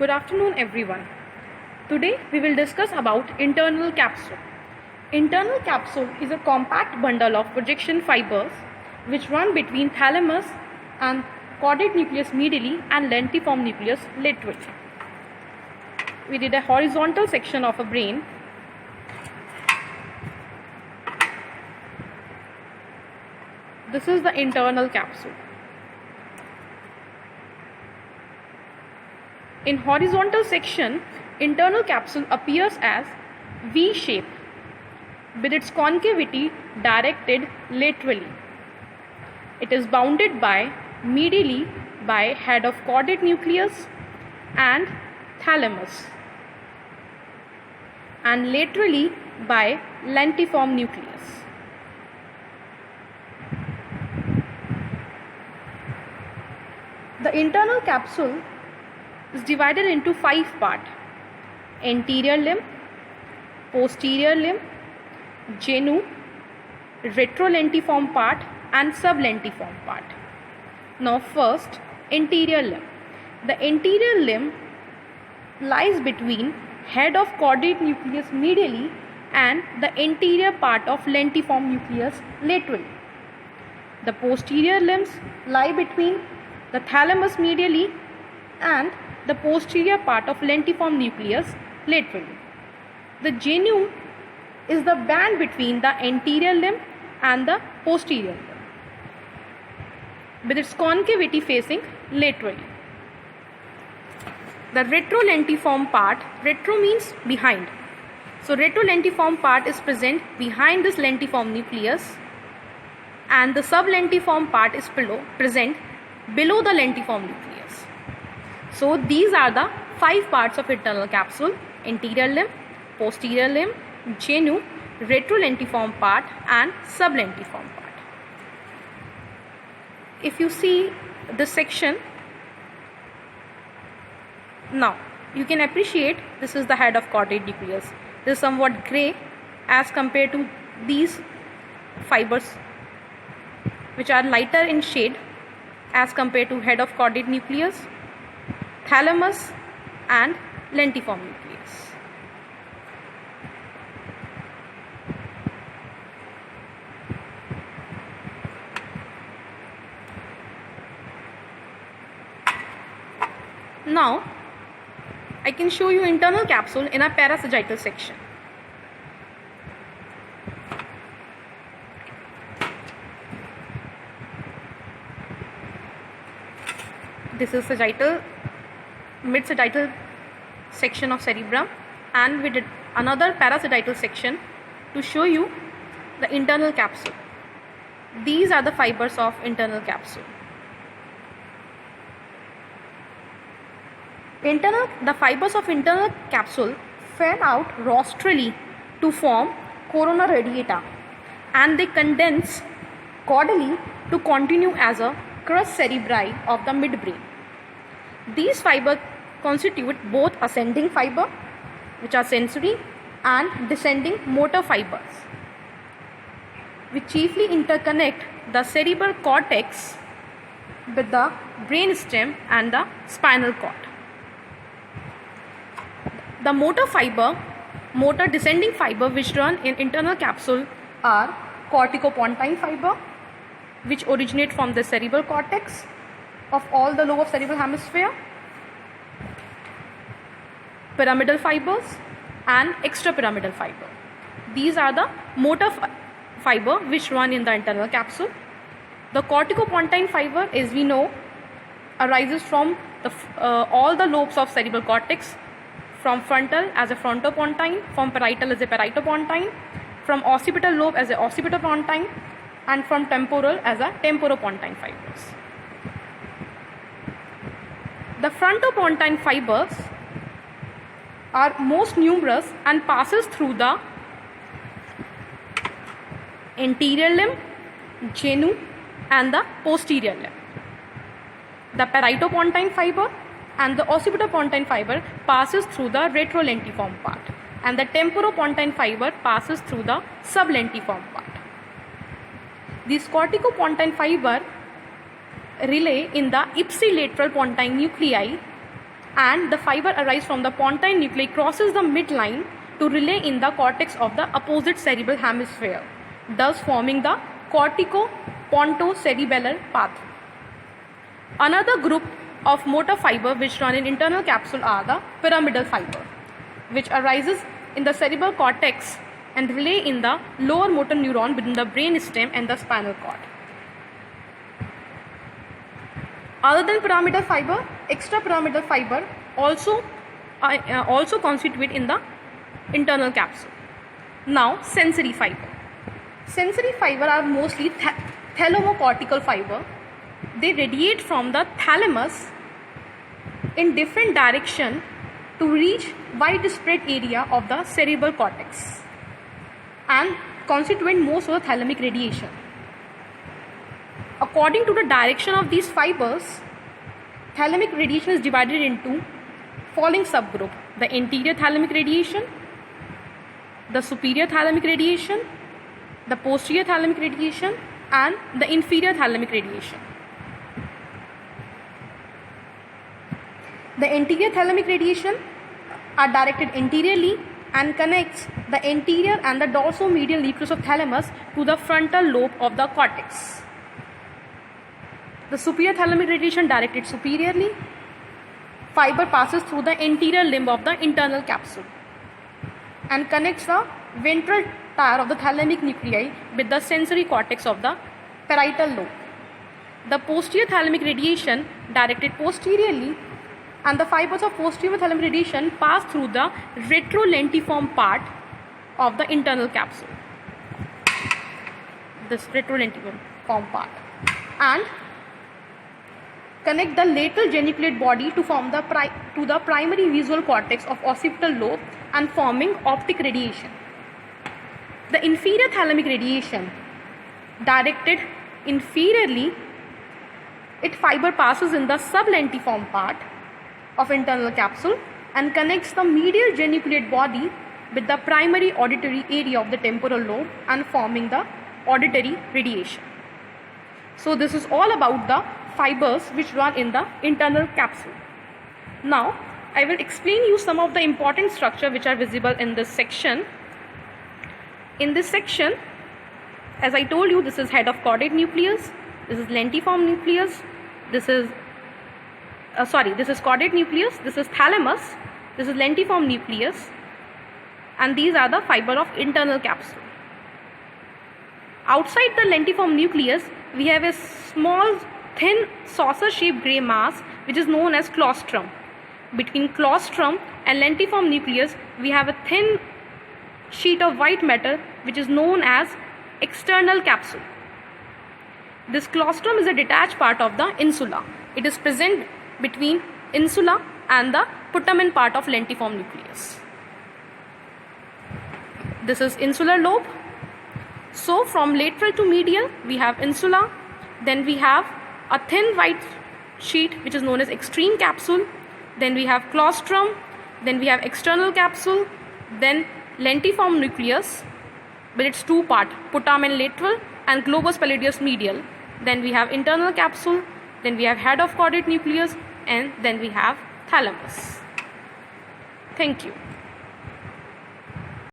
Good afternoon everyone. Today we will discuss about internal capsule. Internal capsule is a compact bundle of projection fibers which run between thalamus and caudate nucleus medially and lentiform nucleus laterally. We did a horizontal section of a brain. This is the internal capsule. In horizontal section, internal capsule appears as V shape with its concavity directed laterally. It is bounded by medially by head of caudate nucleus and thalamus and laterally by lentiform nucleus. The internal capsule is divided into 5 parts: anterior limb, posterior limb, genu, retrolentiform part and sublentiform part. Now first, anterior limb. The anterior limb lies between head of caudate nucleus medially and the anterior part of lentiform nucleus laterally. The posterior limbs lie between the thalamus medially and the posterior part of lentiform nucleus laterally. The genu is the band between the anterior limb and the posterior limb with its concavity facing laterally. The retrolentiform part, retro means behind. So retrolentiform part is present behind this lentiform nucleus and the sublentiform part is present below the lentiform nucleus. So these are the 5 parts of internal capsule: anterior limb, posterior limb, genu, retrolentiform part and sublentiform part. If you see this section, now you can appreciate this is the head of caudate nucleus. This is somewhat grey as compared to these fibers which are lighter in shade as compared to head of caudate nucleus, thalamus and lentiform nucleus. Now I can show you internal capsule in a parasagittal section. This is sagittal, mid-sagittal section of cerebrum, and we did another parasagittal section to show you the internal capsule. These are the fibers of internal capsule. The fibers of internal capsule fan out rostrally to form corona radiata and they condense caudally to continue as a crus cerebri of the midbrain. These fibers constitute both ascending fiber, which are sensory, and descending motor fibers, which chiefly interconnect the cerebral cortex with the brainstem and the spinal cord. The motor descending fiber which run in internal capsule are corticopontine fiber, which originate from the cerebral cortex of all the lobe of cerebral hemisphere, pyramidal fibers and extrapyramidal fiber. These are the motor fiber which run in the internal capsule. The corticopontine fiber, as we know, arises from all the lobes of cerebral cortex, from frontal as a frontopontine, from parietal as a parietopontine, from occipital lobe as a occipitopontine, and from temporal as a temporopontine fibers. The frontopontine fibers are most numerous and passes through the anterior limb, genu and the posterior limb. The parietopontine fiber and the occipitopontine fiber passes through the retrolentiform part and the temporopontine fiber passes through the sublentiform part. These corticopontine fiber relay in the ipsilateral pontine nuclei and the fiber arrives from the pontine nuclei, crosses the midline to relay in the cortex of the opposite cerebral hemisphere, thus forming the cortico-pontocerebellar path. Another group of motor fiber which run in internal capsule are the pyramidal fiber, which arises in the cerebral cortex and relay in the lower motor neuron between the brain stem and the spinal cord. Other than pyramidal fiber, extrapyramidal fiber also constitute in the internal capsule. Now, sensory fiber. Sensory fiber are mostly thalamocortical fiber. They radiate from the thalamus in different direction to reach widespread area of the cerebral cortex and constitute most of the thalamic radiation. According to the direction of these fibers, thalamic radiation is divided into following subgroup: the anterior thalamic radiation, the superior thalamic radiation, the posterior thalamic radiation, and the inferior thalamic radiation. The anterior thalamic radiation are directed anteriorly and connects the anterior and the dorsomedial nucleus of thalamus to the frontal lobe of the cortex. The superior thalamic radiation directed superiorly. Fiber passes through the anterior limb of the internal capsule and connects the ventral tire of the thalamic nuclei with the sensory cortex of the parietal lobe. The posterior thalamic radiation directed posteriorly, and the fibers of posterior thalamic radiation pass through the retrolentiform part of the internal capsule. This retrolentiform part, and connect the lateral geniculate body to form the primary visual cortex of occipital lobe and forming optic radiation. The inferior thalamic radiation directed inferiorly, its fiber passes in the sublentiform part of internal capsule and connects the medial geniculate body with the primary auditory area of the temporal lobe and forming the auditory radiation. So this is all about the fibers which run in the internal capsule. Now I will explain you some of the important structure which are visible in this section. In this section, as I told you, this is head of caudate nucleus, this is lentiform nucleus, this is caudate nucleus, this is thalamus, this is lentiform nucleus, and these are the fiber of internal capsule. Outside the lentiform nucleus, we have a small thin saucer shaped grey mass which is known as claustrum. Between claustrum and lentiform nucleus, we have a thin sheet of white matter which is known as external capsule. This claustrum is a detached part of the insula. It is present between insula and the putamen part of lentiform nucleus. This is insular lobe. So from lateral to medial, we have insula, then we have a thin white sheet which is known as extreme capsule, then we have claustrum, then we have external capsule, then lentiform nucleus with its two parts, putamen lateral and globus pallidus medial, then we have internal capsule, then we have head of caudate nucleus, and then we have thalamus. Thank you.